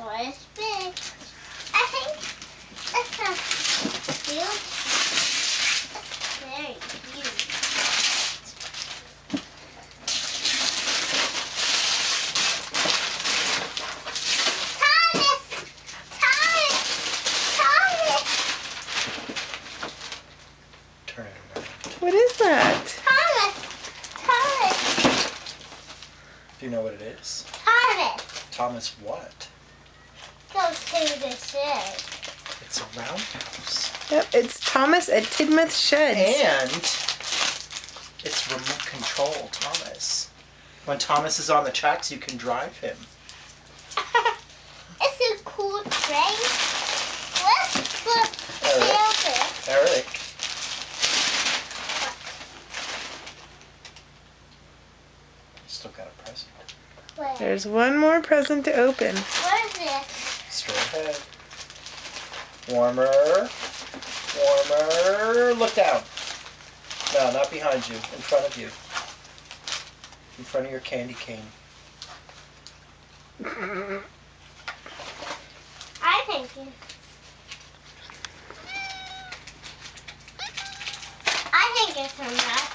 toy is big. I think it's a huge. It's very huge. Thomas! Thomas! Thomas! Turn it around. What is that? Thomas! Thomas! Do you know what it is? Thomas! Thomas what? Go to the shed. It's a roundhouse. Yep, it's Thomas at Tidmouth Sheds. And it's remote control, Thomas. When Thomas is on the tracks, you can drive him. It's a cool train. Let's put silver. Eric. Still got a present. Where? There's one more present to open. What is it? Straight ahead. Warmer. Warmer. Look down. No, not behind you. In front of you. In front of your candy cane. I think it's a nut.